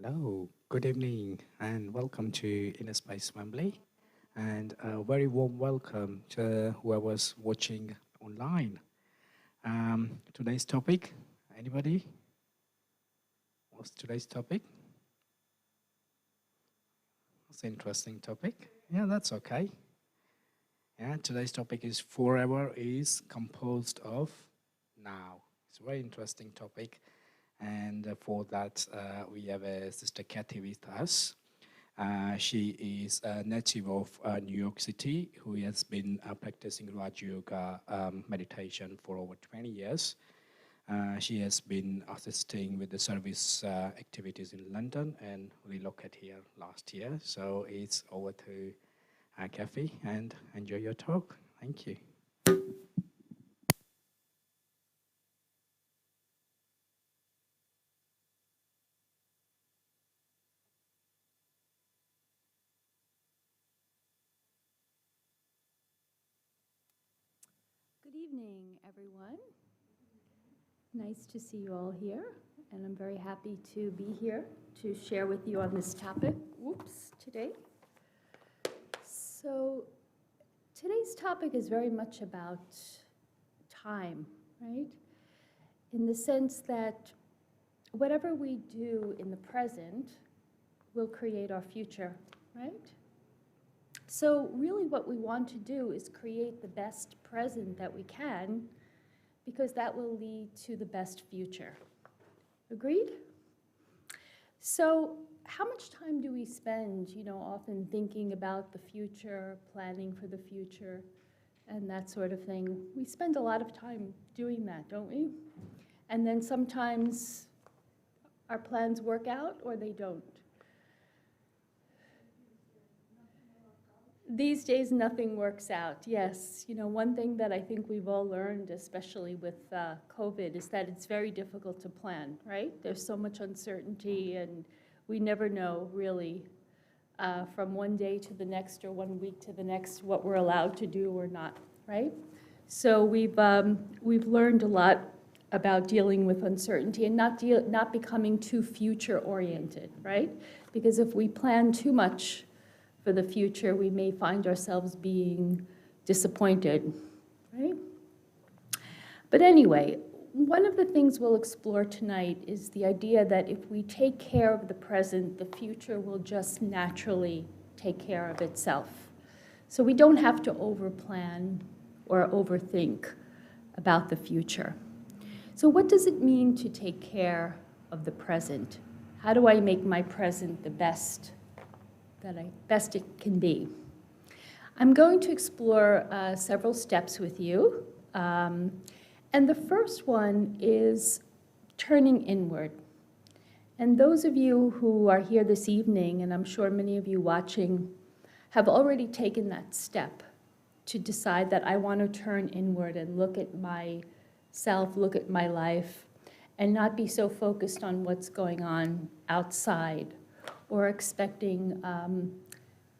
Hello, good evening, and welcome to Inner Space Wembley, and a very warm welcome to whoever's watching online. Today's topic, anybody? What's today's topic? It's an interesting topic. Yeah, that's okay. Yeah, today's topic is forever is composed of now. It's a very interesting topic, and for that, we have a sister Cathy with us. She is a native of New York City who has been practicing Raj Yoga meditation for over 20 years. She has been assisting with the service activities in London and relocated here last year. So it's over to Cathy, and enjoy your talk. Thank you. Good evening, everyone. Nice to see you all here, and I'm very happy to be here to share with you on this topic. Today. So, today's topic is very much about time, right? In the sense that whatever we do in the present will create our future, right? So really what we want to do is create the best present that we can, because that will lead to the best future. Agreed? So how much time do we spend, often thinking about the future, planning for the future, and that sort of thing? We spend a lot of time doing that, don't we? And then sometimes our plans work out or they don't. These days, nothing works out, yes. One thing that I think we've all learned, especially with COVID, is that it's very difficult to plan, right? There's so much uncertainty, and we never know, really, from one day to the next or 1 week to the next, what we're allowed to do or not, right? So we've learned a lot about dealing with uncertainty and not becoming too future-oriented, right? Because if we plan too much for the future, we may find ourselves being disappointed, right? But anyway, one of the things we'll explore tonight is the idea that if we take care of the present, the future will just naturally take care of itself. So we don't have to overplan or overthink about the future. So what does it mean to take care of the present? How do I make my present the best it can be? I'm going to explore several steps with you. And the first one is turning inward. And those of you who are here this evening, and I'm sure many of you watching, have already taken that step to decide that I want to turn inward and look at myself, look at my life, and not be so focused on what's going on outside, or expecting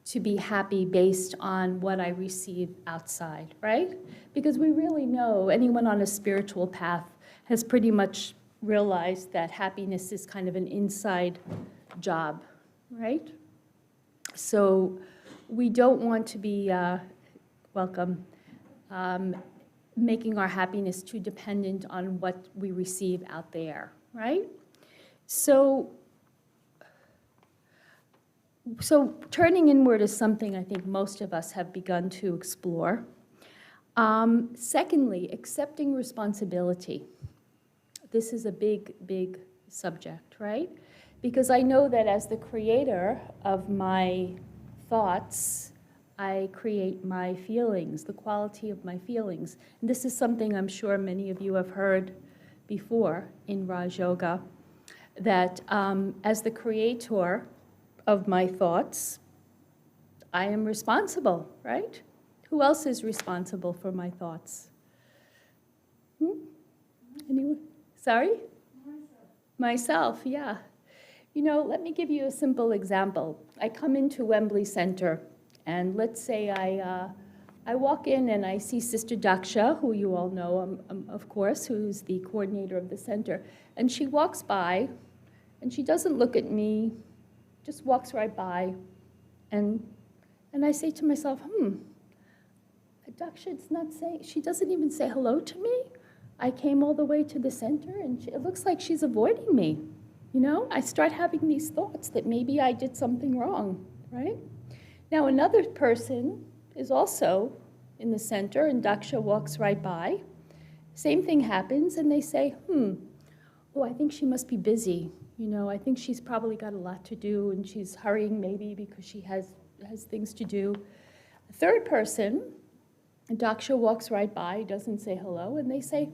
to be happy based on what I receive outside, right? Because we really know anyone on a spiritual path has pretty much realized that happiness is kind of an inside job, right? So we don't want to be, making our happiness too dependent on what we receive out there, right? So turning inward is something I think most of us have begun to explore. Secondly, accepting responsibility. This is a big, big subject, right? Because I know that as the creator of my thoughts, I create my feelings, the quality of my feelings. And this is something I'm sure many of you have heard before in Raj Yoga, that as the creator of my thoughts, I am responsible, right? Who else is responsible for my thoughts? Anyone? Sorry? Myself, yeah. Let me give you a simple example. I come into Wembley Center, and let's say I walk in and I see Sister Daksha, who you all know, of course, who's the coordinator of the center, and she walks by, And she doesn't look at me, just walks right by. And I say to myself, Daksha, she doesn't even say hello to me. I came all the way to the center, and it looks like she's avoiding me. You know, I start having these thoughts that maybe I did something wrong, right? Now, another person is also in the center, and Daksha walks right by. Same thing happens, and they say, oh, I think she must be busy. You know, I think she's probably got a lot to do, and she's hurrying maybe because she has things to do. A third person, Daksha walks right by, doesn't say hello, and they say,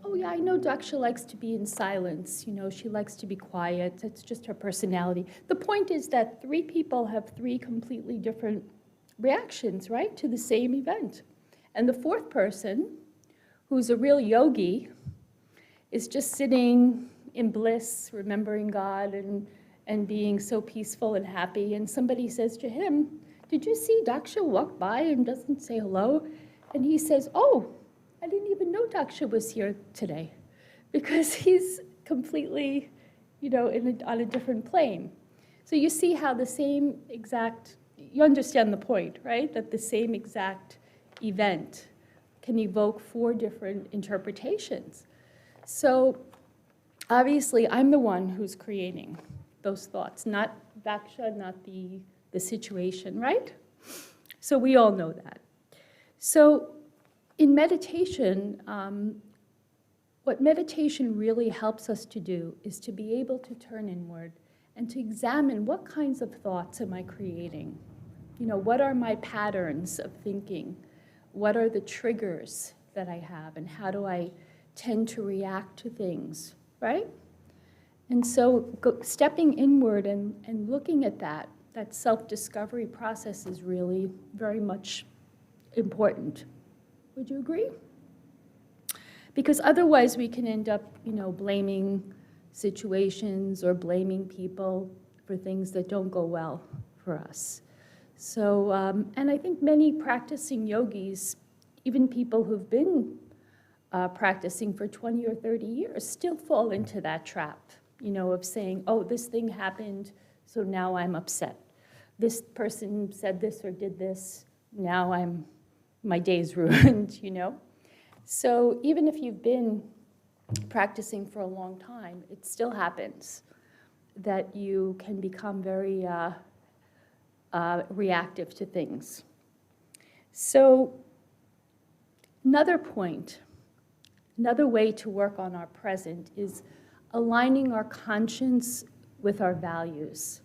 oh yeah, I know Daksha likes to be in silence. You know, she likes to be quiet. That's just her personality. The point is that three people have three completely different reactions, right, to the same event. And the fourth person, who's a real yogi, is just sitting in bliss, remembering God and being so peaceful and happy. And somebody says to him, did you see Daksha walk by and doesn't say hello? And he says, oh, I didn't even know Daksha was here today, because he's completely, you know, on a different plane. So you see how the same exact, you understand the point, right? That the same exact event can evoke four different interpretations. So obviously, I'm the one who's creating those thoughts, not Daksha, not the situation, right? So we all know that. So in meditation, what meditation really helps us to do is to be able to turn inward and to examine what kinds of thoughts am I creating? You know, what are my patterns of thinking? What are the triggers that I have, and how do I tend to react to things, right? And so stepping inward and looking at that self-discovery process is really very much important. Would you agree? Because otherwise we can end up, you know, blaming situations or blaming people for things that don't go well for us. So, and I think many practicing yogis, even people who've been practicing for 20 or 30 years, still fall into that trap, you know, of saying, oh, this thing happened, so now I'm upset. This person said this or did this, now my day's ruined, you know? So even if you've been practicing for a long time, it still happens that you can become very reactive to things. So another point, another way to work on our present is aligning our conscience with our values.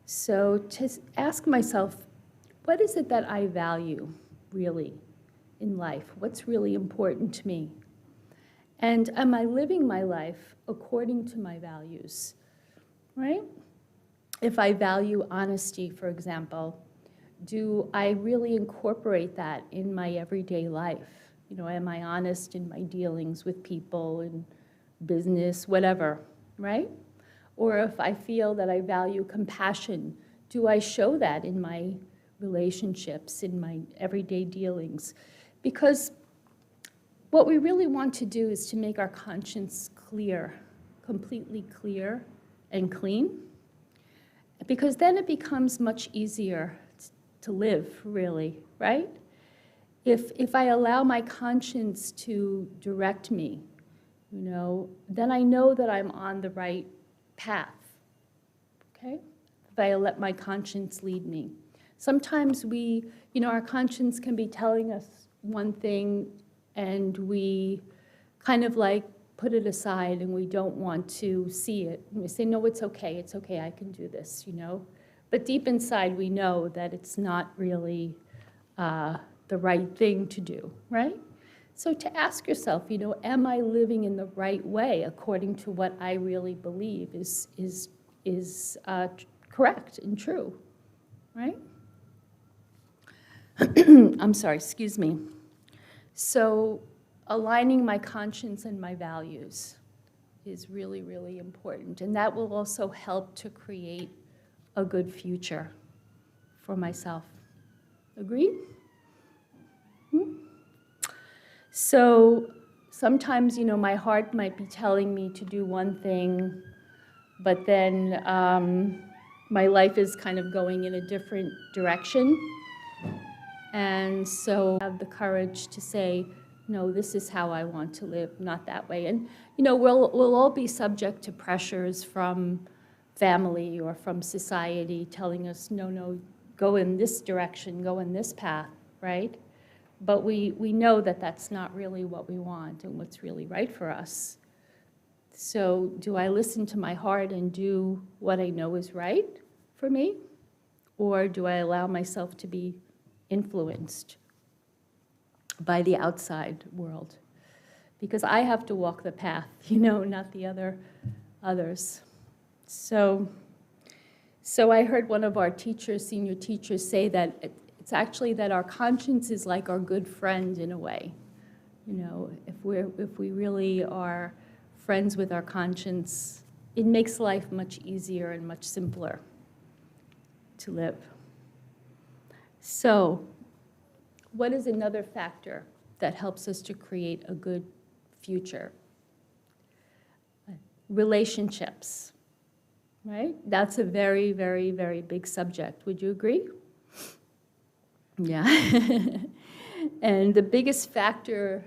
So to ask myself, what is it that I value really in life? What's really important to me? And am I living my life according to my values, right? If I value honesty, for example, do I really incorporate that in my everyday life? You know, am I honest in my dealings with people and business, whatever, right? Or if I feel that I value compassion, do I show that in my relationships, in my everyday dealings? Because what we really want to do is to make our conscience clear, completely clear and clean, because then it becomes much easier to live, really, right? If I allow my conscience to direct me, you know, then I know that I'm on the right path, okay? If I let my conscience lead me. Sometimes we, you know, our conscience can be telling us one thing and we kind of like put it aside and we don't want to see it. And we say, no, it's okay, I can do this, you know? But deep inside we know that it's not really the right thing to do, right? So to ask yourself, you know, am I living in the right way according to what I really believe is correct and true, right? I'm sorry, excuse me. So aligning my conscience and my values is really, really important. And that will also help to create a good future for myself. Agreed? So sometimes, you know, my heart might be telling me to do one thing, but then my life is kind of going in a different direction. And so I have the courage to say, no, this is how I want to live, not that way. And, we'll all be subject to pressures from family or from society telling us, no, go in this direction, go in this path, right? But we know that that's not really what we want and what's really right for us. So do I listen to my heart and do what I know is right for me? Or do I allow myself to be influenced by the outside world? Because I have to walk the path, not the others. So I heard one of our teachers, senior teachers, say that it's actually that our conscience is like our good friend in a way. If we really are friends with our conscience, it makes life much easier and much simpler to live. So, what is another factor that helps us to create a good future? Relationships, right? That's a very, very, very big subject. Would you agree? Yeah. And the biggest factor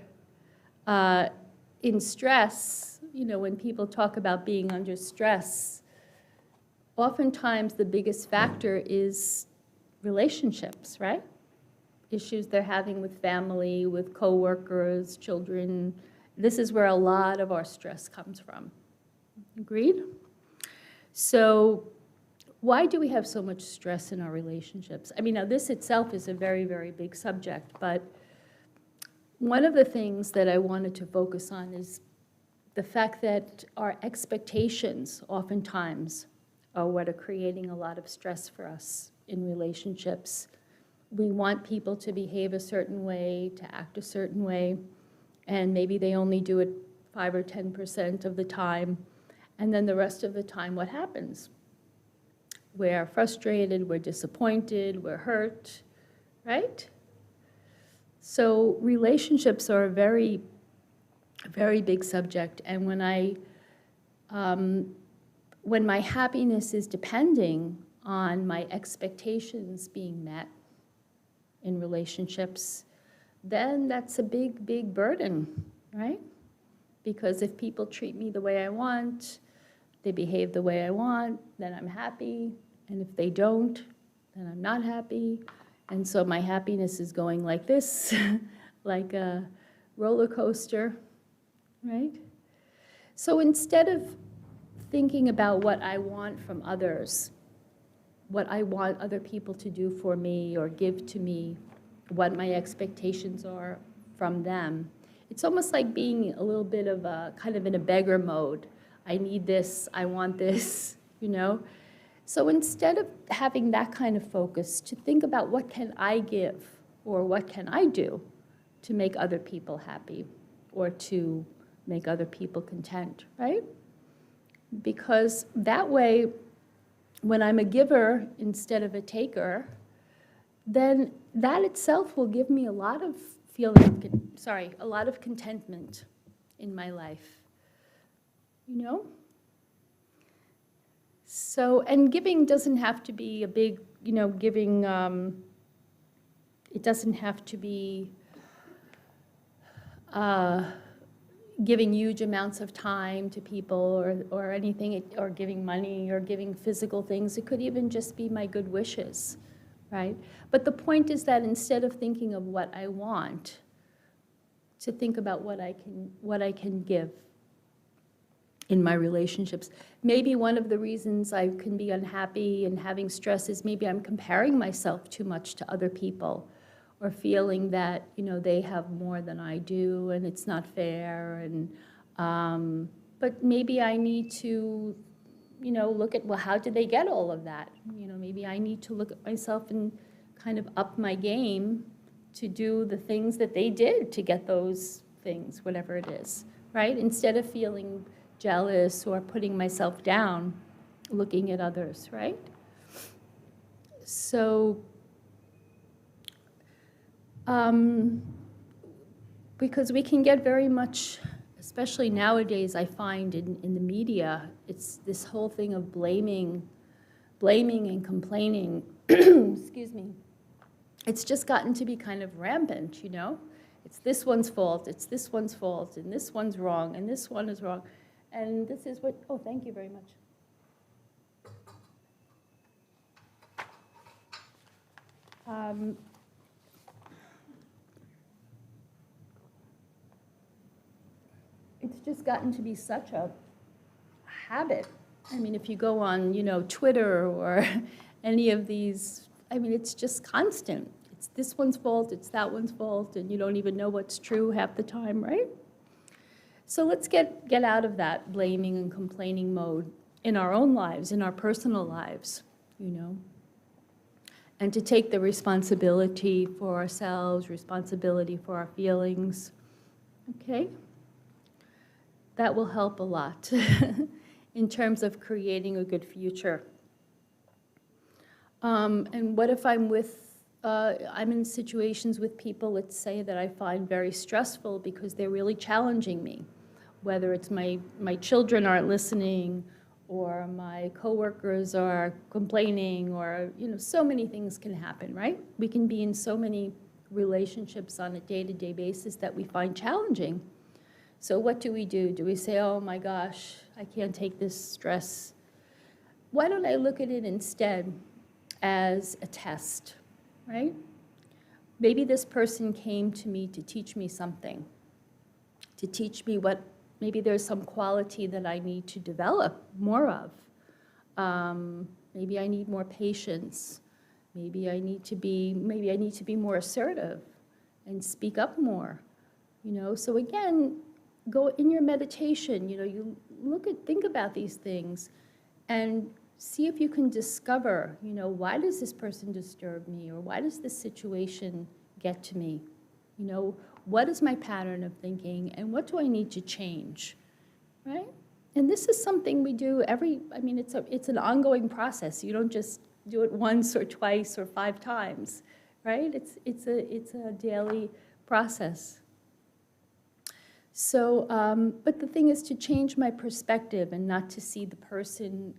in stress, when people talk about being under stress, oftentimes the biggest factor is relationships, right? Issues they're having with family, with coworkers, children. This is where a lot of our stress comes from. Agreed? So why do we have so much stress in our relationships? I mean, now this itself is a very, very big subject, but one of the things that I wanted to focus on is the fact that our expectations oftentimes are what are creating a lot of stress for us in relationships. We want people to behave a certain way, to act a certain way, and maybe they only do it 5 or 10% of the time, and then the rest of the time, what happens? We're frustrated, we're disappointed, we're hurt, right? So relationships are a very, very big subject, and when my happiness is depending on my expectations being met in relationships, then that's a big, big burden, right? Because if people treat me the way I want, they behave the way I want, then I'm happy. And if they don't, then I'm not happy. And so my happiness is going like this, like a roller coaster, right? So instead of thinking about what I want from others, what I want other people to do for me or give to me, what my expectations are from them, it's almost like being a little bit of a kind of in a beggar mode. I need this, I want this, So instead of having that kind of focus, to think about what can I give or what can I do to make other people happy or to make other people content, right? Because that way, when I'm a giver instead of a taker, then that itself will give me a lot of a lot of contentment in my life, So, and giving doesn't have to be a big, giving, it doesn't have to be giving huge amounts of time to people or anything, or giving money or giving physical things. It could even just be my good wishes, right? But the point is that instead of thinking of what I want, to think about what I can give in my relationships. Maybe one of the reasons I can be unhappy and having stress is maybe I'm comparing myself too much to other people, or feeling that, they have more than I do and it's not fair. And but maybe I need to, look at, well, how did they get all of that? Maybe I need to look at myself and kind of up my game to do the things that they did to get those things, whatever it is, right? Instead of feeling jealous or putting myself down, looking at others, right? So, because we can get very much especially nowadays, I find in the media, it's this whole thing of blaming and complaining, excuse me, it's just gotten to be kind of rampant, you know? It's this one's fault, it's this one's fault, and this one's wrong, and this one is wrong. And this is what, oh, thank you very much. It's just gotten to be such a habit. I mean, if you go on, you know, Twitter or any of these, I mean, it's just constant. It's this one's fault, it's that one's fault, and you don't even know what's true half the time, right? So let's get out of that blaming and complaining mode in our own lives, in our personal lives, you know, and to take the responsibility for ourselves, responsibility for our feelings, okay? That will help a lot in terms of creating a good future. And what if I'm I'm in situations with people, let's say, that I find very stressful because they're really challenging me, whether it's my children aren't listening, or my coworkers are complaining, or, you know, so many things can happen, right? We can be in so many relationships on a day-to-day basis that we find challenging. So what do? Do we say, oh my gosh, I can't take this stress? Why don't I look at it instead as a test, right? Maybe this person came to me to teach me something, to teach me what, maybe there's some quality that I need to develop more of. Maybe I need more patience. Maybe I need to be more assertive and speak up more, you know? So again, go in your meditation, you know, you think about these things and see if you can discover, you know, why does this person disturb me, or why does this situation get to me? You know, what is my pattern of thinking, and what do I need to change, right? And this is something we do it's an ongoing process. You don't just do it once or twice or 5 times, right? It's a daily process. So, but the thing is to change my perspective and not to see the person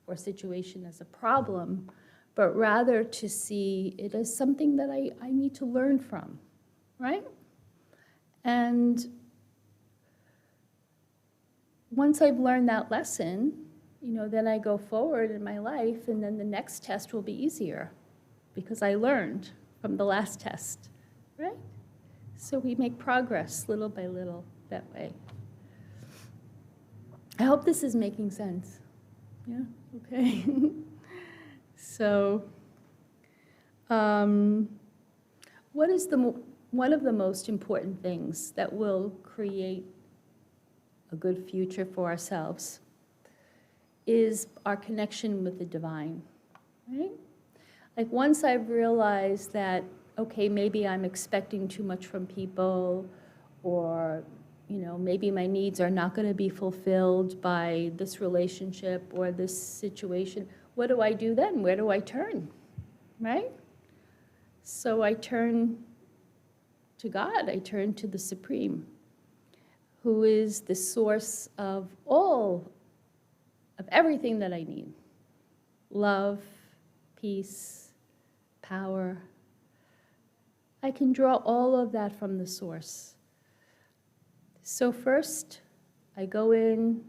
or situation as a problem, but rather to see it as something that I need to learn from, right? And once I've learned that lesson, you know, then I go forward in my life, and then the next test will be easier because I learned from the last test, right? So we make progress little by little that way. I hope this is making sense. Yeah, okay. So, what is one of the most important things that will create a good future for ourselves is our connection with the divine, right? Like once I've realized that, okay, maybe I'm expecting too much from people, or, you know, maybe my needs are not going to be fulfilled by this relationship or this situation, what do I do then? Where do I turn, right? So I turn to God, I turn to the Supreme, who is the source of everything that I need. Love, peace, power. I can draw all of that from the source. So first, I go in,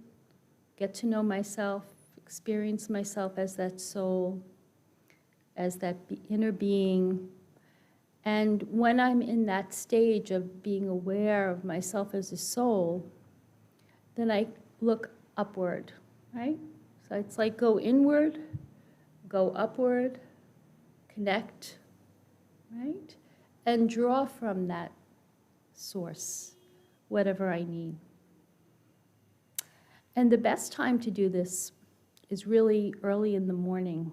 get to know myself, experience myself as that soul, as that inner being. And when I'm in that stage of being aware of myself as a soul, then I look upward, right? So it's like go inward, go upward, connect, right? And draw from that source whatever I need. And the best time to do this is really early in the morning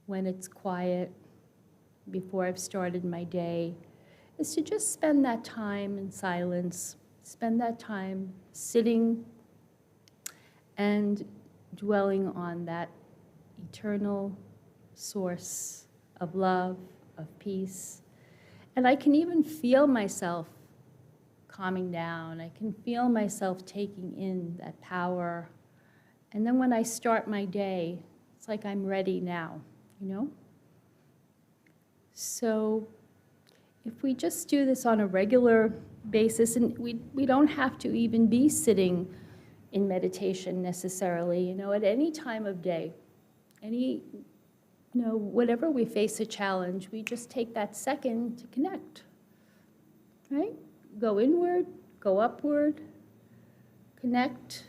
when it's quiet, before I've started my day, is to just spend that time in silence, spend that time sitting and dwelling on that eternal source of love, of peace. And I can even feel myself calming down. I can feel myself taking in that power. And then when I start my day, it's like I'm ready now, you know? So if we just do this on a regular basis, and we don't have to even be sitting in meditation necessarily, you know, at any time of day, any, you know, whatever we face a challenge, we just take that second to connect, right? Go inward, go upward, connect,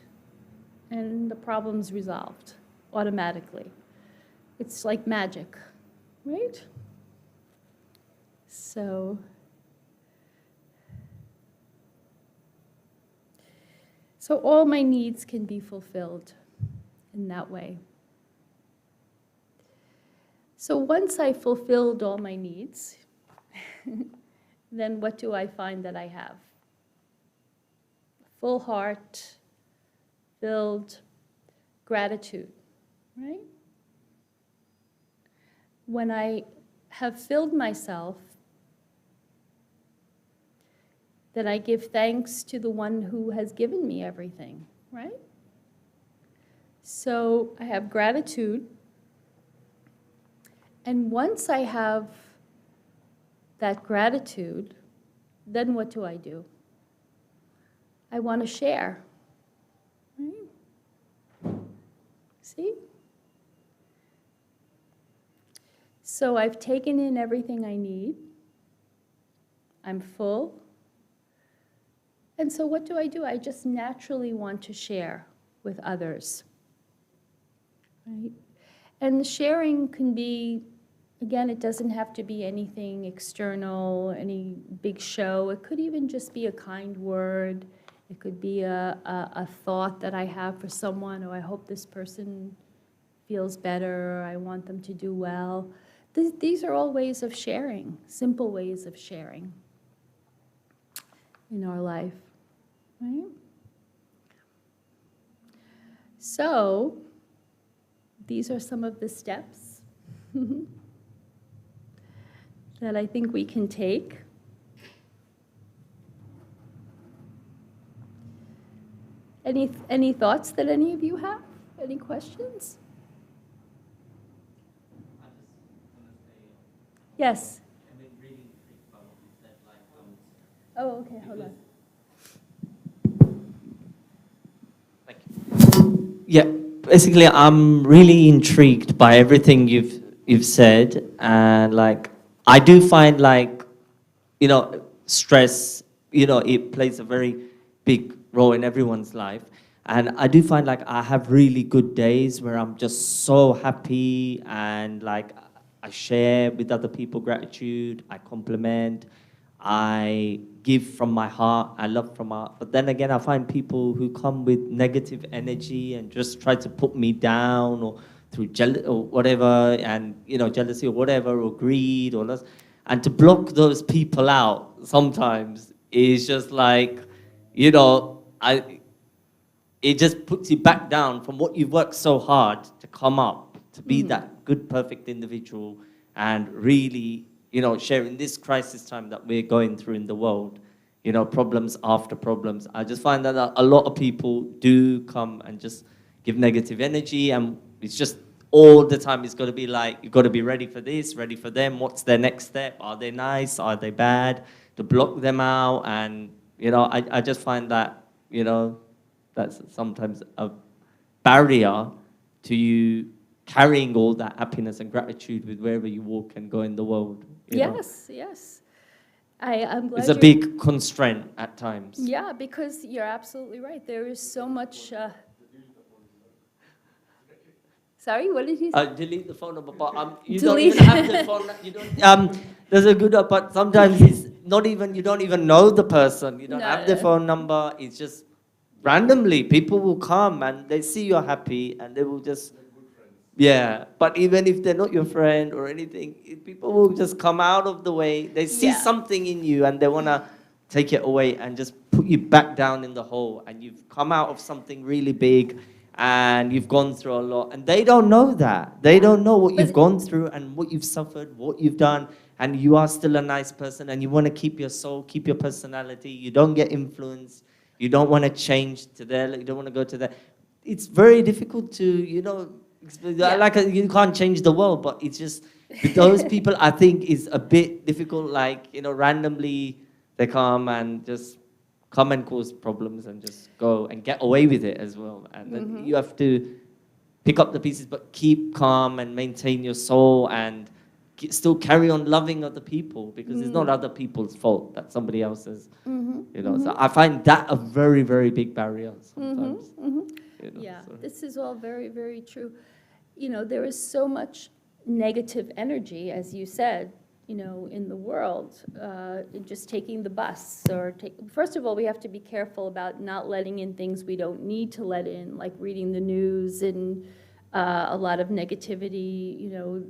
and the problem's resolved automatically. It's like magic, right? So all my needs can be fulfilled in that way. So once I fulfilled all my needs, then what do I find that I have? Full heart, filled gratitude, right? When I have filled myself, then I give thanks to the one who has given me everything, right? So I have gratitude. And once I have that gratitude, then what do? I want to share. Right? See? So I've taken in everything I need. I'm full. And so what do? I just naturally want to share with others. Right? And the sharing can be, again, it doesn't have to be anything external, any big show. It could even just be a kind word. It could be a thought that I have for someone, or I hope this person feels better, or I want them to do well. These are all ways of sharing, simple ways of sharing in our life, right? So, these are some of the steps that I think we can take. Any thoughts that any of you have? Any questions? Yes. Oh, okay, hold on. Thank you. Yeah, basically, I'm really intrigued by everything you've said, and like I do find stress, it plays a very big role in everyone's life, and I do find I have really good days where I'm just so happy and I share with other people gratitude, I compliment, I give from my heart, I love from my heart. But then again, I find people who come with negative energy and just try to put me down or through or whatever, and jealousy or whatever, or greed or lust. And to block those people out sometimes is just it just puts you back down from what you've worked so hard to come up, to be that good, perfect individual, and really, share in this crisis time that we're going through in the world, problems after problems. I just find that a lot of people do come and just give negative energy, and it's just all the time it's got to be you've got to be ready for this, ready for them. What's their next step? Are they nice? Are they bad? To block them out. And, I just find that, that's sometimes a barrier to you carrying all that happiness and gratitude with wherever you walk and go in the world. Yes, yes. I'm glad it's a big constraint at times. Yeah, because you're absolutely right. There is so much... Sorry, what did you say? Delete the phone number, but you don't even have the phone. You don't. There's a good, but sometimes it's not even. You don't even know the person. You don't have the phone number. It's just randomly people will come and they see you're happy and they will just. Yeah, but even if they're not your friend or anything, people will just come out of the way. They see something in you and they wanna take it away and just put you back down in the hole. And you've come out of something really big, and you've gone through a lot, and they don't know that. They don't know what But- you've gone through and what you've suffered, what you've done, and you are still a nice person, and you want to keep your soul, keep your personality. You don't get influenced. You don't want to change to there. You don't want to go to there. It's very difficult to, Yeah. like you can't change the world, but it's just with those people, I think is a bit difficult. Like, randomly they come and just come and cause problems and just go and get away with it as well. And then you have to pick up the pieces, but keep calm and maintain your soul and still carry on loving other people, because it's not other people's fault that somebody else is, So I find that a very, very big barrier sometimes. Yeah, So. this is all very, very true. There is so much negative energy, as you said, in the world, in just taking the bus first of all, we have to be careful about not letting in things we don't need to let in, like reading the news and a lot of negativity,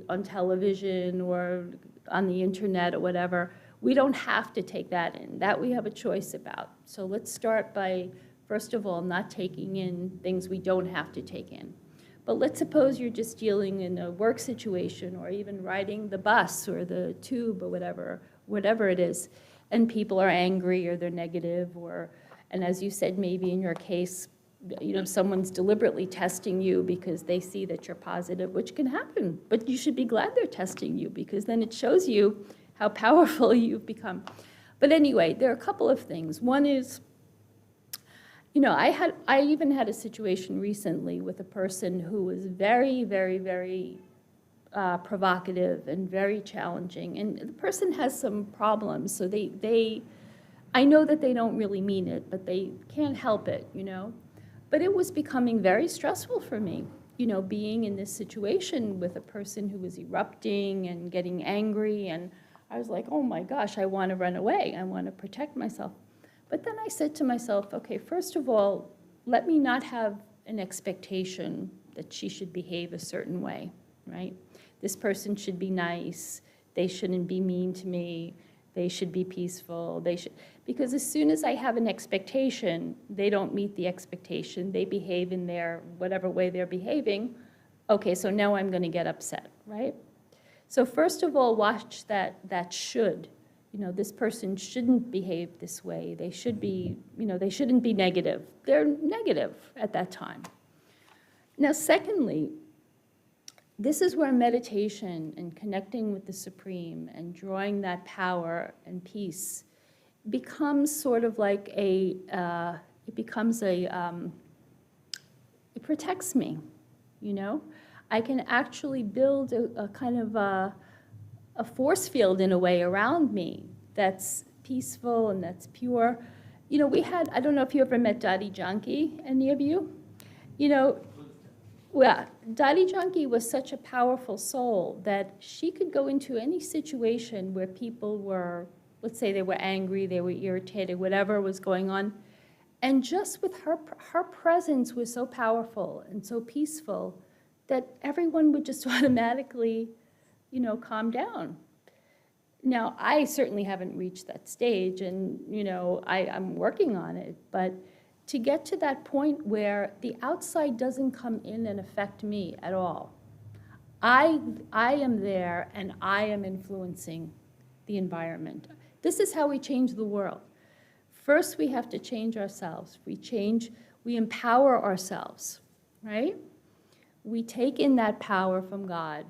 on television or on the internet or whatever. We don't have to take that in. That we have a choice about. So let's start by, first of all, not taking in things we don't have to take in. But let's suppose you're just dealing in a work situation or even riding the bus or the tube or whatever it is, and people are angry or they're negative, and as you said, maybe in your case, someone's deliberately testing you because they see that you're positive, which can happen. But you should be glad they're testing you, because then it shows you how powerful you've become. But anyway, there are a couple of things. One is, I even had a situation recently with a person who was very, very, very provocative and very challenging. And the person has some problems, so I know that they don't really mean it, but they can't help it, But it was becoming very stressful for me, being in this situation with a person who was erupting and getting angry. And I was like, oh my gosh, I want to run away. I want to protect myself. But then I said to myself, okay, first of all, let me not have an expectation that she should behave a certain way, right? This person should be nice. They shouldn't be mean to me. They should be peaceful. Because as soon as I have an expectation, they don't meet the expectation. They behave in their whatever way they're behaving. Okay, so now I'm going to get upset, right? So first of all, watch that should. This person shouldn't behave this way. They should be, they shouldn't be negative. They're negative at that time. Now, secondly, this is where meditation and connecting with the Supreme and drawing that power and peace becomes sort of like it protects me, I can actually build a kind of a force field in a way around me that's peaceful and that's pure. I don't know if you ever met Dadi Janki, any of you? Well, Dadi Janki was such a powerful soul that she could go into any situation where people were, let's say they were angry, they were irritated, whatever was going on, and just with her presence was so powerful and so peaceful that everyone would just automatically calm down. Now, I certainly haven't reached that stage, and, I'm working on it, but to get to that point where the outside doesn't come in and affect me at all. I am there, and I am influencing the environment. This is how we change the world. First, we have to change ourselves. We empower ourselves, right? We take in that power from God.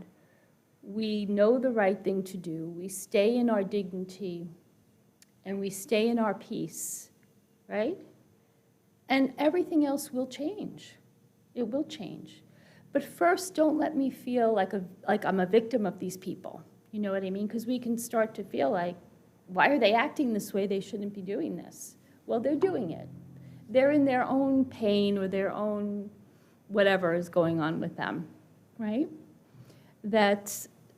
We know the right thing to do. We stay in our dignity, and we stay in our peace, right? And everything else will change. It will change. But first, don't let me feel like I'm a victim of these people. You know what I mean? Because we can start to feel like, why are they acting this way? They shouldn't be doing this. Well, they're doing it. They're in their own pain or their own whatever is going on with them, right?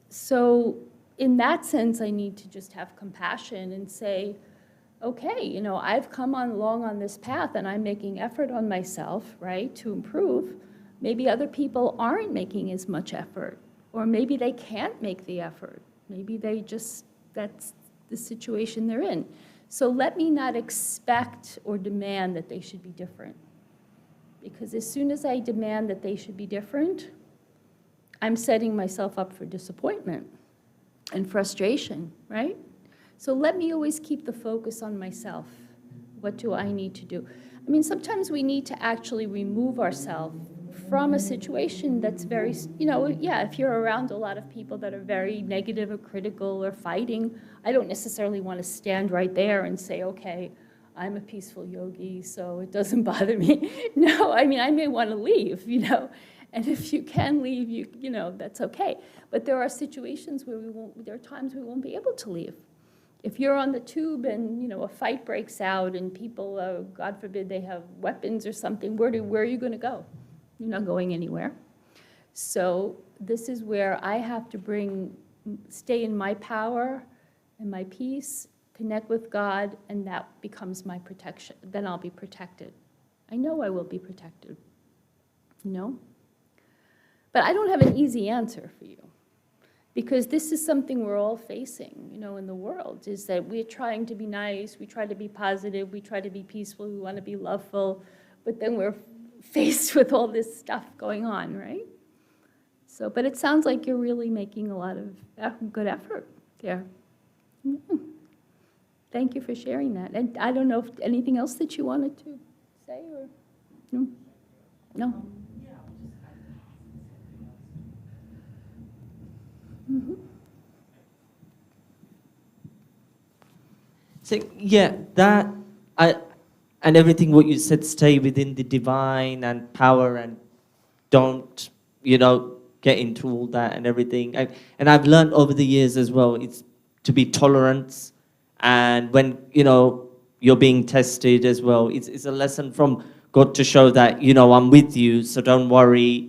So in that sense, I need to just have compassion and say, okay, I've come along on this path and I'm making effort on myself, right, to improve. Maybe other people aren't making as much effort, or maybe they can't make the effort. Maybe that's the situation they're in. So let me not expect or demand that they should be different. Because as soon as I demand that they should be different, I'm setting myself up for disappointment and frustration, right? So let me always keep the focus on myself. What do I need to do? I mean, sometimes we need to actually remove ourselves from a situation that's very, yeah, if you're around a lot of people that are very negative or critical or fighting, I don't necessarily want to stand right there and say, okay, I'm a peaceful yogi, so it doesn't bother me. No, I mean, I may want to leave, and if you can leave, that's okay. But there are situations where there are times we won't be able to leave. If you're on the tube and, a fight breaks out and people, God forbid, they have weapons or something, where are you going to go? You're not going anywhere. So this is where I have to stay in my power and my peace, connect with God, and that becomes my protection. Then I'll be protected. I know I will be protected, But I don't have an easy answer for you, because this is something we're all facing, in the world, is that we're trying to be nice, we try to be positive, we try to be peaceful, we want to be loveful, but then we're faced with all this stuff going on, right? So, but it sounds like you're really making a lot of good effort there. Thank you for sharing that. And I don't know if anything else that you wanted to say, or no? No? Mm-hmm. So yeah, and everything what you said, stay within the divine and power, and don't, get into all that and everything. And I've learned over the years as well, it's to be tolerant. And when, you're being tested as well, it's a lesson from God to show that, I'm with you, so don't worry.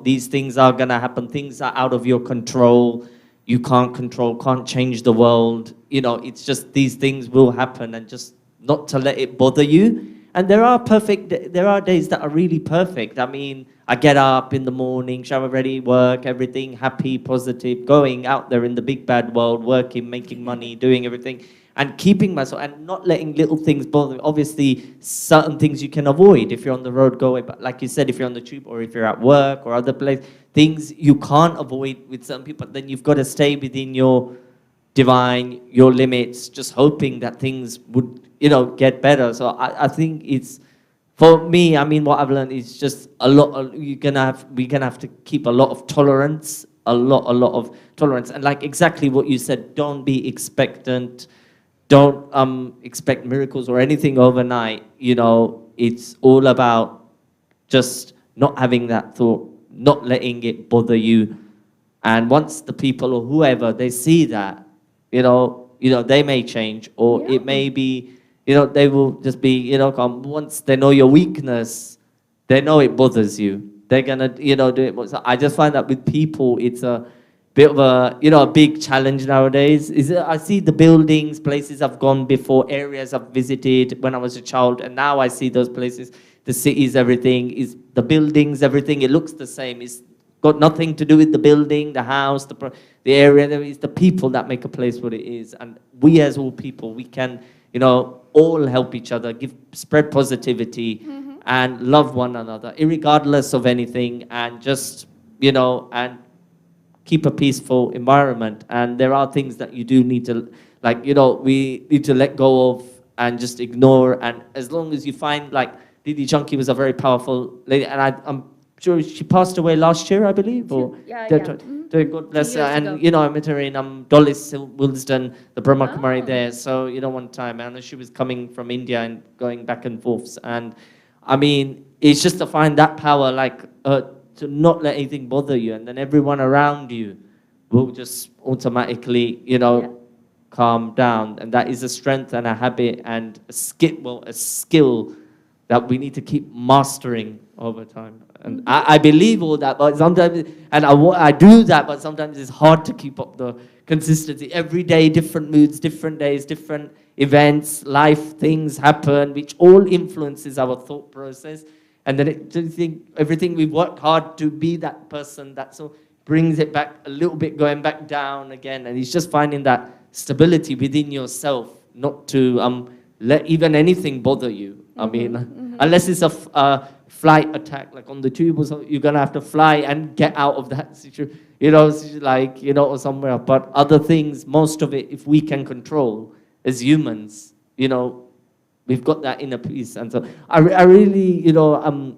These things are going to happen. Things are out of your control. You can't change the world. It's just these things will happen, and just not to let it bother you. And there are days that are really perfect. I mean, I get up in the morning, shower ready, work, everything, happy, positive, going out there in the big bad world, working, making money, doing everything, and keeping myself, and not letting little things bother me. Obviously, certain things you can avoid. If you're on the road, go away. But like you said, if you're on the tube, or if you're at work or other place, things you can't avoid with certain people, then you've got to stay within your divine, your limits, just hoping that things would, get better. So I think it's, for me, I mean, what I've learned is just we're gonna have to keep a lot of tolerance, a lot of tolerance. And like exactly what you said, don't be expectant, don't expect miracles or anything overnight. It's all about just not having that thought, not letting it bother you. And once the people or whoever, they see that, they may change, or Yeah. it may be, they will just be, once they know your weakness, they know it bothers you. They're gonna, do it. So I just find that with people, it's a bit of a, a big challenge nowadays. I see the buildings, places I've gone before, areas I've visited when I was a child, and now I see those places, the cities, everything, is the buildings, everything, it looks the same. It's got nothing to do with the building, the house, the area. It's the people that make a place what it is. And we as all people, we can, all help each other, spread positivity, mm-hmm. and love one another, irregardless of anything, and just, and keep a peaceful environment. And there are things that you do need to, we need to let go of and just ignore. And as long as you find, like, Didi Chunky was a very powerful lady, and I'm sure she passed away last year, I believe, or Yeah. God bless her. And I met her in Dollis, Wilsden, the Brahma Kumari there. So one time, I know she was coming from India and going back and forth. And I mean, it's just to find that power, to not let anything bother you, and then everyone around you will just automatically, calm down. And that is a strength and a habit and a skill that we need to keep mastering over time. And I believe all that, but sometimes, and I do that, but sometimes it's hard to keep up the consistency. Every day, different moods, different days, different events, life, things happen, which all influences our thought process. And then everything we've worked hard to be that person, that so brings it back a little bit, going back down again. And it's just finding that stability within yourself, not to let even anything bother you. I mean, unless it's a flight attack, like on the tube or something, you're gonna have to fly and get out of that situation, you know, like, you know, or somewhere. But other things, most of it, if we can control as humans, you know, we've got that inner peace. And so I really, you know,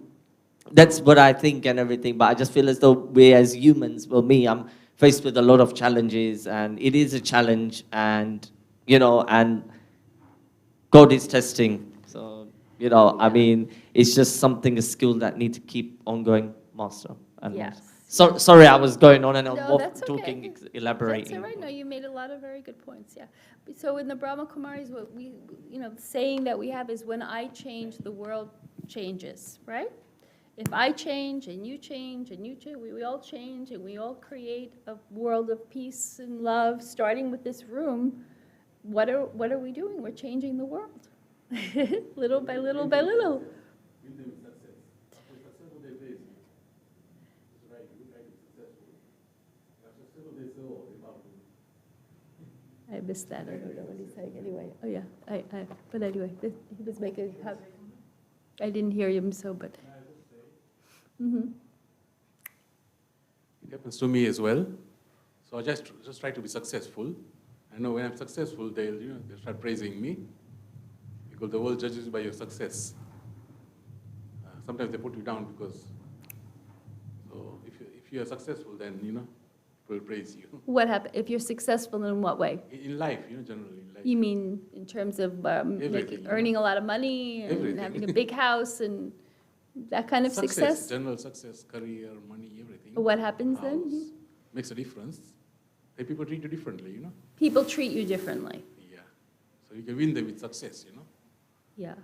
that's what I think and everything. But I just feel as though we as humans, well, me, I'm faced with a lot of challenges, and it is a challenge, and, you know, and God is testing. So, you know, I mean, it's just something, a skill that need to keep ongoing, master. And Yes. so, sorry, I was going on and on, No, more that's okay. talking, elaborating. That's all right. No, you made a lot of very good points, yeah. So in the Brahma Kumaris, what we, you know, the saying that we have is, when I change, the world changes, right? If I change and you change and you change, we all change, and we all create a world of peace and love, starting with this room. What are we doing? We're changing the world, little by little by little. I missed that. I don't know what he's saying anyway. Oh, yeah. But anyway, he was making a comment. I didn't hear him, so, but. Mm-hmm. It happens to me as well. So I just try to be successful. I know when I'm successful, they'll start praising me, because the world judges you by your success. Sometimes they put you down because, so if you are successful, then people will praise you. What happened? If you're successful in what way? In life, generally in life. You mean in terms of earning a lot of money and Everything. having a big house and that kind of success? General success, career, money, everything. What happens House then? makes a difference. And people treat you differently, People treat you differently. Yeah. So you can win them with success, Yeah.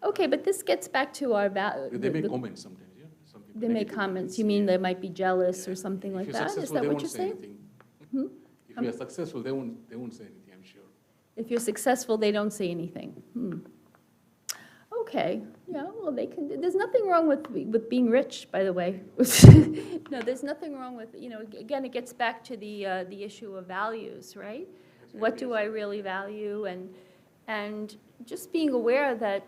Okay, but this gets back to our value. They make comments sometimes, Some people They make negative comments. comments, You mean yeah. they might be jealous or something like If you're that? Is successful, that they what won't you're say saying? anything. Hmm? If you are successful, they won't say anything, I'm sure. If you're successful, they don't say anything. Okay, yeah, well, they can, there's nothing wrong with being rich, by the way. No, there's nothing wrong with, again, it gets back to the issue of values, right? What do I really value? And just being aware that,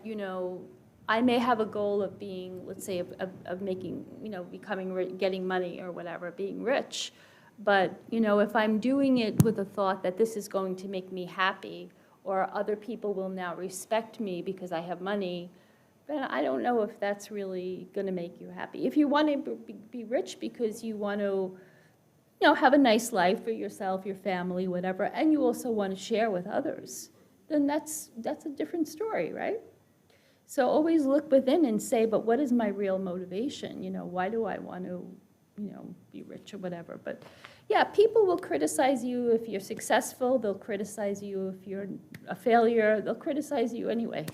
I may have a goal of being, let's say, of making, becoming, getting money or whatever, being rich. But, if I'm doing it with a thought that this is going to make me happy, or other people will now respect me because I have money, then I don't know if that's really going to make you happy. If you want to be rich because you want to, have a nice life for yourself, your family, whatever, and you also want to share with others, then that's a different story, right? So always look within and say, but what is my real motivation? Why do I want to, be rich or whatever? But yeah, people will criticize you if you're successful. They'll criticize you if you're a failure. They'll criticize you anyway,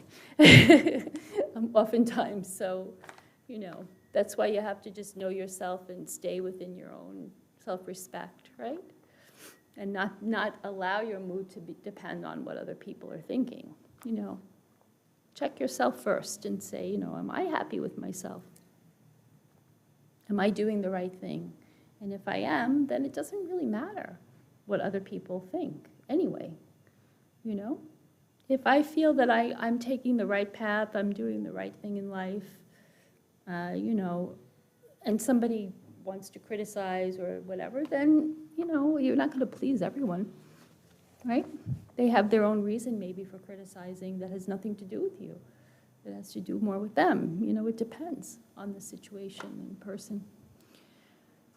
oftentimes. So, that's why you have to just know yourself and stay within your own self-respect, right? And not allow your mood to depend on what other people are thinking, Check yourself first and say, am I happy with myself? Am I doing the right thing? And if I am, then it doesn't really matter what other people think anyway, If I feel that I'm taking the right path, I'm doing the right thing in life, and somebody wants to criticize or whatever, then, you're not going to please everyone, right? They have their own reason maybe for criticizing that has nothing to do with you. It has to do more with them. It depends on the situation and person.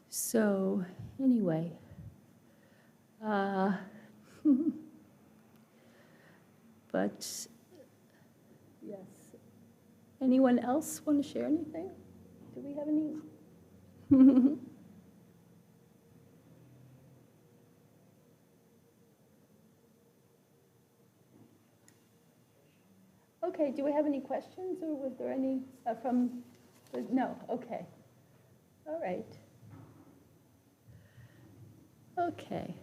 So, anyway. But, yes. Anyone else want to share anything? Do we have any? Okay, do we have any questions, or was there any from, no, okay. All right. Okay.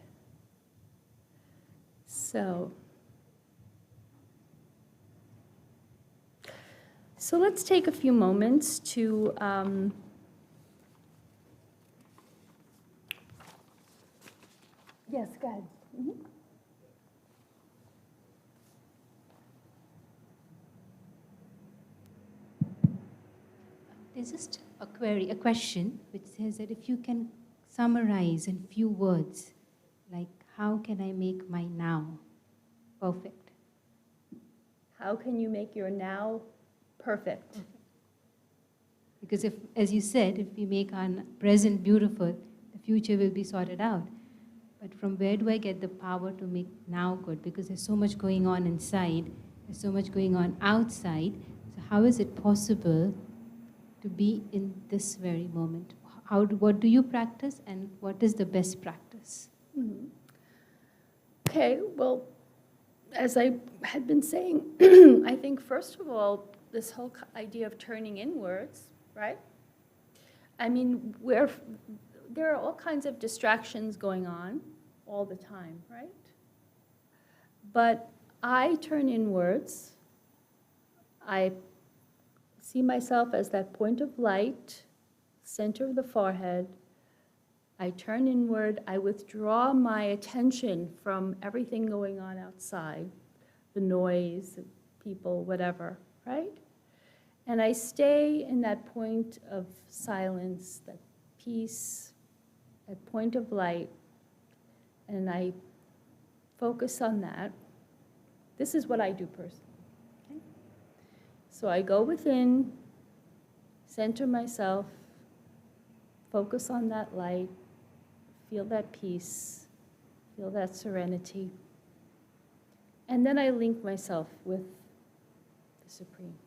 So let's take a few moments to yes, go ahead. Mm-hmm. There's just a query, a question, which says that if you can summarize in few words, like how can I make my now perfect? How can you make your now perfect? Because if, as you said, if we make our present beautiful, the future will be sorted out. But from where do I get the power to make now good? Because there's so much going on inside, there's so much going on outside. So how is it possible to be in this very moment? What do you practice, and what is the best practice? Mhm. Okay, well, as I had been saying, I think first of all, this whole idea of turning inwards, right? I mean, there are all kinds of distractions going on all the time, right? But I turn inwards. I see myself as that point of light, center of the forehead. I turn inward. I withdraw my attention from everything going on outside, the noise, the people, whatever, right? And I stay in that point of silence, that peace, that point of light, and I focus on that. This is what I do personally. Okay? So I go within, center myself, focus on that light, feel that peace, feel that serenity. And then I link myself with the Supreme,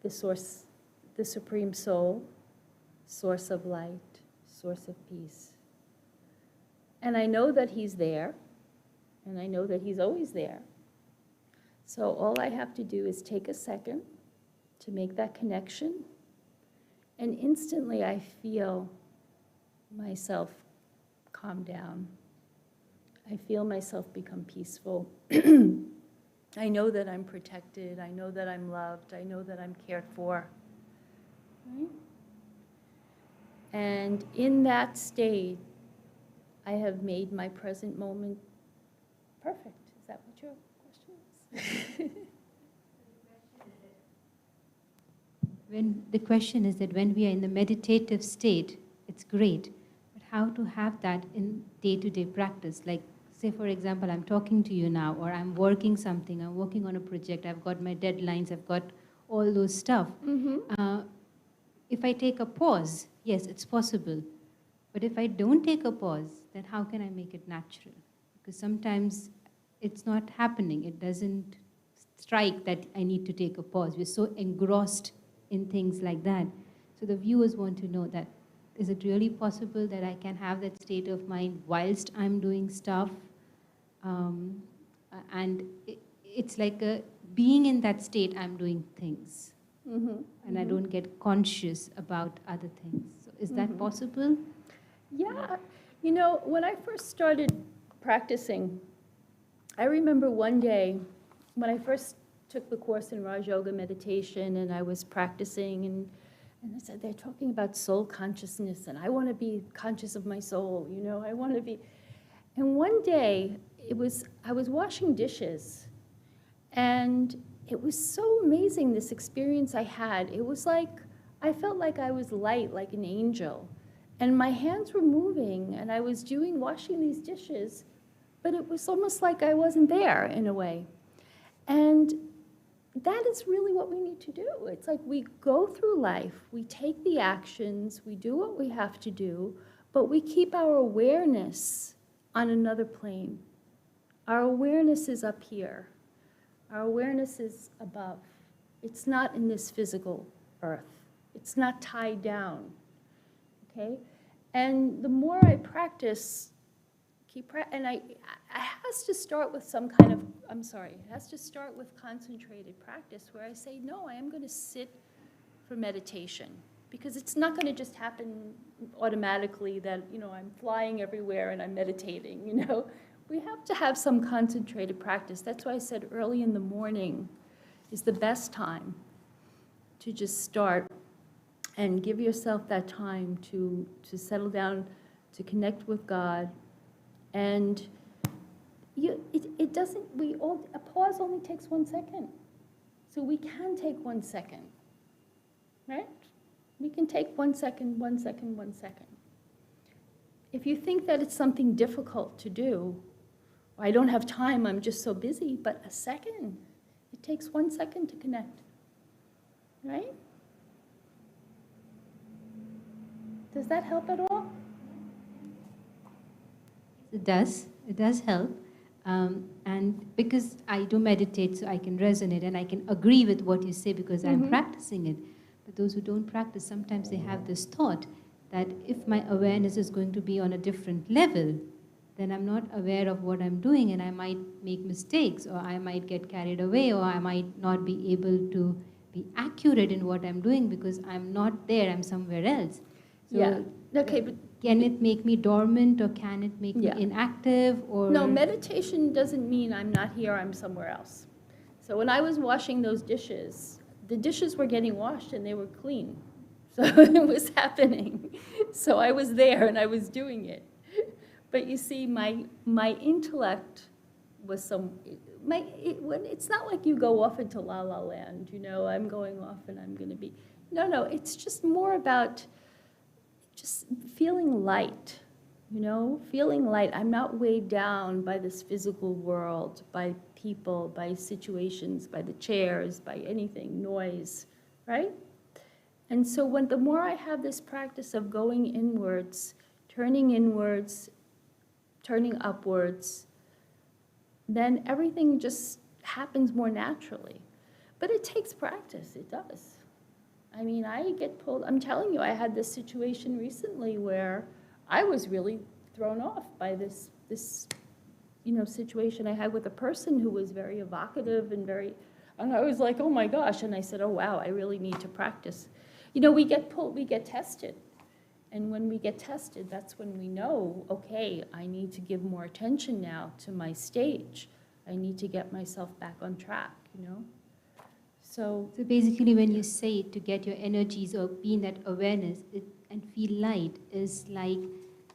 the source, the Supreme Soul, source of light, source of peace. And I know that He's there, and I know that He's always there. So all I have to do is take a second to make that connection, and instantly I feel myself calm down. I feel myself become peaceful. I know that I'm protected. I know that I'm loved. I know that I'm cared for. Right? And in that state, I have made my present moment perfect. Is that what your question is? The question is that when we are in the meditative state, it's great, but how to have that in day-to-day practice? Like, say, for example, I'm talking to you now, or I'm working something, I'm working on a project, I've got my deadlines, I've got all those stuff. Mm-hmm. If I take a pause, yes, it's possible. But if I don't take a pause, then how can I make it natural? Because sometimes it's not happening. It doesn't strike that I need to take a pause. We're so engrossed in things like that. So the viewers want to know that, is it really possible that I can have that state of mind whilst I'm doing stuff? And it's like being in that state, I'm doing things. Mm-hmm. And I don't get conscious about other things. So is that possible? Yeah. You know, when I first started practicing, I remember one day when I first took the course in Raj Yoga meditation, and I was practicing, and I said, they're talking about soul consciousness, and I want to be conscious of my soul, you know, I want to be. And one day, I was washing dishes, and it was so amazing, this experience I had. It was like, I felt like I was light, like an angel. And my hands were moving, and I was washing these dishes, but it was almost like I wasn't there in a way. And that is really what we need to do. It's like we go through life, we take the actions, we do what we have to do, but we keep our awareness on another plane. Our awareness is up here. Our awareness is above. It's not in this physical earth. It's not tied down, okay? And the more I practice, and it has to start with some kind of, it has to start with concentrated practice where I say, no, I am going to sit for meditation, because it's not going to just happen automatically that, you know, I'm flying everywhere and I'm meditating, you know. We have to have some concentrated practice. That's why I said early in the morning is the best time to just start and give yourself that time to settle down, to connect with God. And a pause only takes 1 second. So we can take 1 second. right? We can take 1 second, 1 second, 1 second. If you think that it's something difficult to do, I don't have time, I'm just so busy, but a second, it takes 1 second to connect, right? Does that help at all? It does help. And because I do meditate, so I can resonate and I can agree with what you say because I'm practicing it. But those who don't practice, sometimes they have this thought that if my awareness is going to be on a different level, then I'm not aware of what I'm doing and I might make mistakes, or I might get carried away, or I might not be able to be accurate in what I'm doing because I'm not there, I'm somewhere else. So Yeah. Okay, but can it make me dormant, or can it make Yeah. me inactive? Or no, meditation doesn't mean I'm not here, I'm somewhere else. So when I was washing those dishes, the dishes were getting washed and they were clean. So it was happening. So I was there and I was doing it. But you see, my intellect was it's not like you go off into la la land, you know, I'm going off and I'm going to be. No, it's just more about just feeling light, you know, feeling light. I'm not weighed down by this physical world, by people, by situations, by the chairs, by anything, noise, right? And so the more I have this practice of going inwards, turning upwards, then everything just happens more naturally. But it takes practice, it does. I mean, I get pulled, I'm telling you, I had this situation recently where I was really thrown off by this situation I had with a person who was very evocative and I was like, oh my gosh, and I said, oh wow, I really need to practice. You know, we get pulled, we get tested. And when we get tested, that's when we know, okay, I need to give more attention now to my stage. I need to get myself back on track, you know? So basically when you say to get your energies or be in that awareness and feel light is like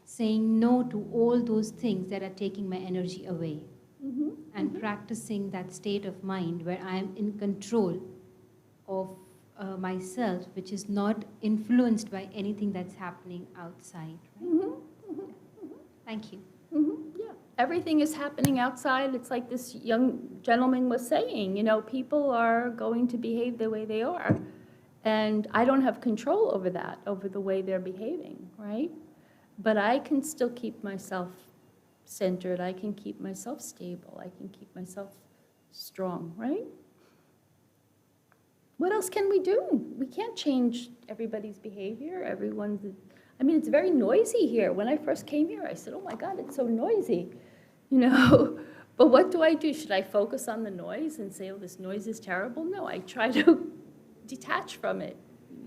saying no to all those things that are taking my energy away. And practicing that state of mind where I am in control of myself, which is not influenced by anything that's happening outside. Right? Thank you. Yeah, everything is happening outside. It's like this young gentleman was saying, you know, people are going to behave the way they are. And I don't have control over that, over the way they're behaving, right? But I can still keep myself centered. I can keep myself stable. I can keep myself strong, right? What else can we do? We can't change everybody's behavior, I mean, it's very noisy here. When I first came here, I said, oh my God, it's so noisy, you know? But what do? Should I focus on the noise and say, oh, this noise is terrible? No, I try to detach from it.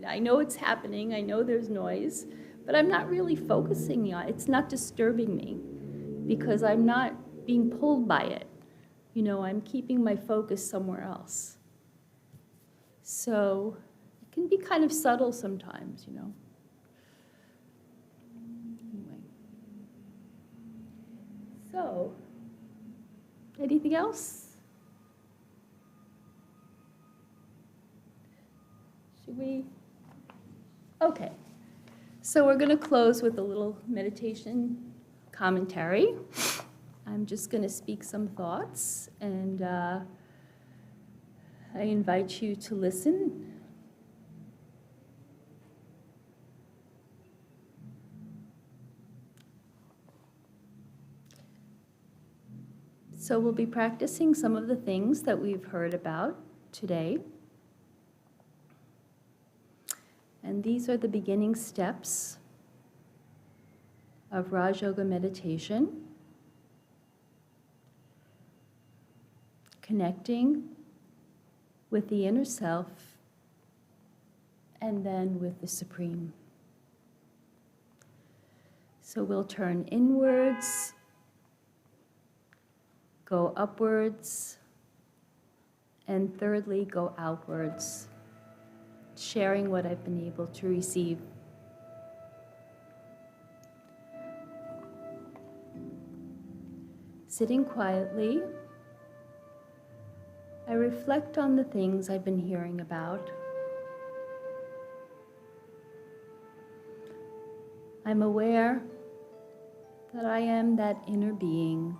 I know it's happening, I know there's noise, but I'm not really focusing on it. It's not disturbing me because I'm not being pulled by it. You know, I'm keeping my focus somewhere else. So it can be kind of subtle sometimes, you know. Anyway. So, anything else? Should we? Okay. So we're going to close with a little meditation commentary. I'm just going to speak some thoughts, and I invite you to listen. So we'll be practicing some of the things that we've heard about today. And these are the beginning steps of Raj Yoga meditation. Connecting with the inner self and then with the Supreme. So we'll turn inwards, go upwards, and thirdly, go outwards, sharing what I've been able to receive. Sitting quietly, I reflect on the things I've been hearing about. I'm aware that I am that inner being.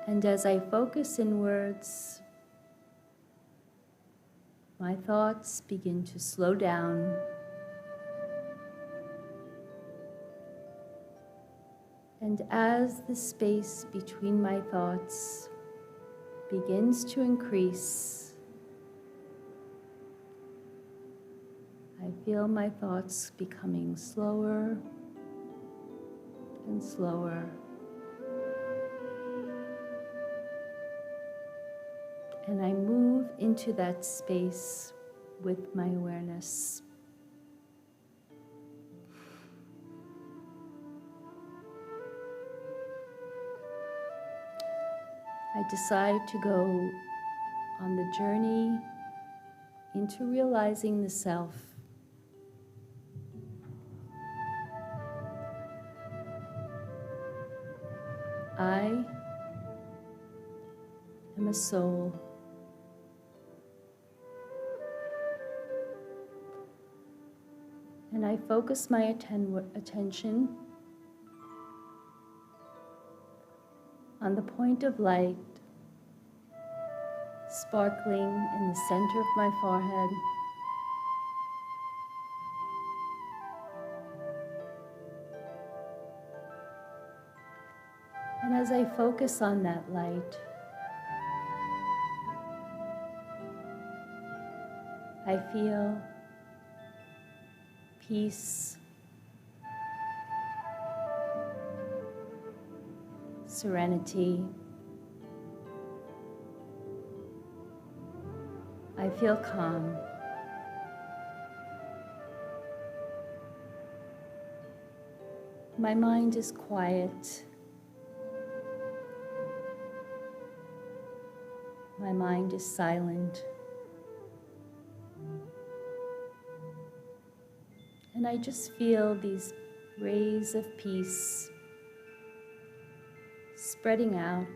And as I focus inwards, my thoughts begin to slow down. And as the space between my thoughts begins to increase, I feel my thoughts becoming slower and slower. And I move into that space with my awareness. I decide to go on the journey into realizing the self. I am a soul. And I focus my attention on the point of light sparkling in the center of my forehead. And as I focus on that light, I feel peace, serenity. I feel calm. My mind is quiet. My mind is silent. And I just feel these rays of peace spreading out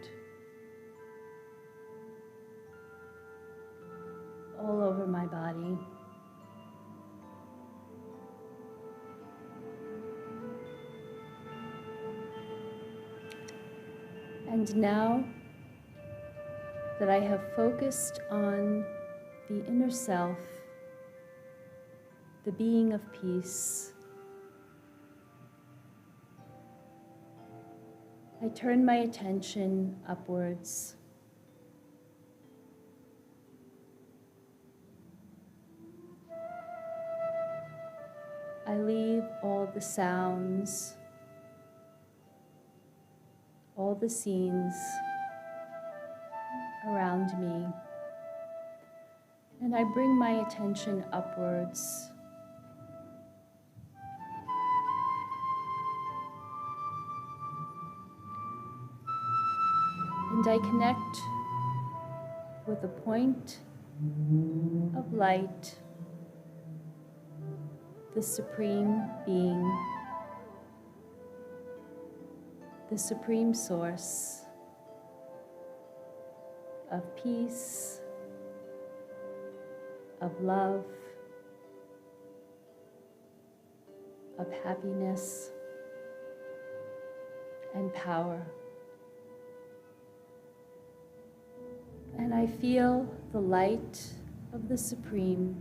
all over my body. And now that I have focused on the inner self, the being of peace, I turn my attention upwards. I leave all the sounds, all the scenes around me, and I bring my attention upwards. And I connect with a point of light, the Supreme Being, the Supreme Source of peace, of love, of happiness, and power. And I feel the light of the Supreme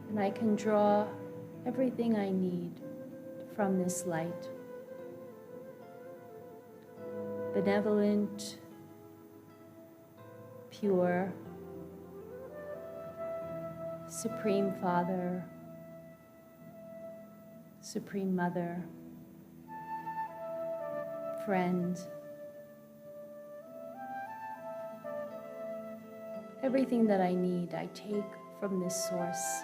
and I can draw everything I need from this light. Benevolent, pure, Supreme Father, Supreme Mother, friend. Everything that I need, I take from this source.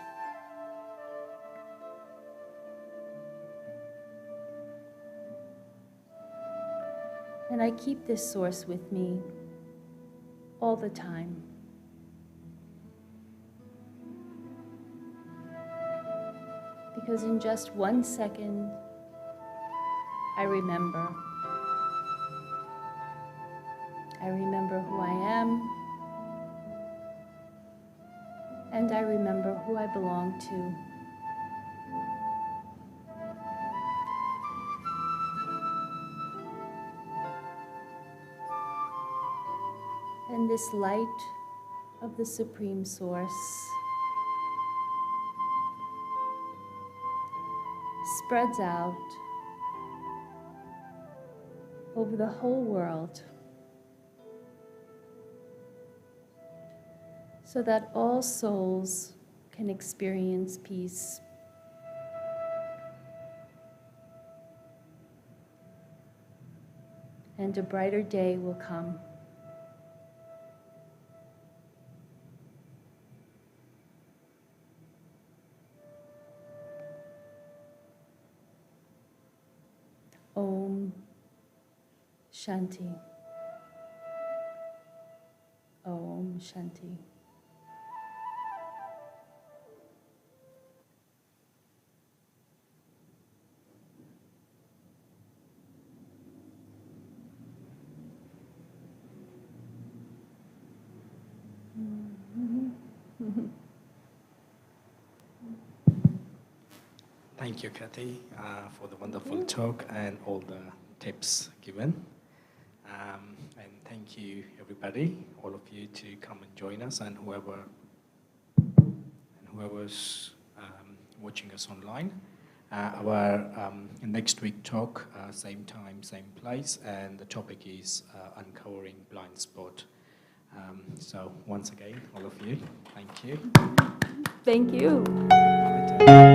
And I keep this source with me all the time. Because in just 1 second, I remember. I remember who I am. And I remember who I belong to. And this light of the Supreme Source spreads out over the whole world so that all souls can experience peace. And a brighter day will come. Om Shanti. Om Shanti. Thank you, Cathy, for the wonderful talk and all the tips given. And thank you, everybody, all of you, to come and join us, and whoever's watching us online. Our next week talk, same time, same place, and the topic is uncovering blind spot. So once again, all of you, thank you. Thank you. Good night.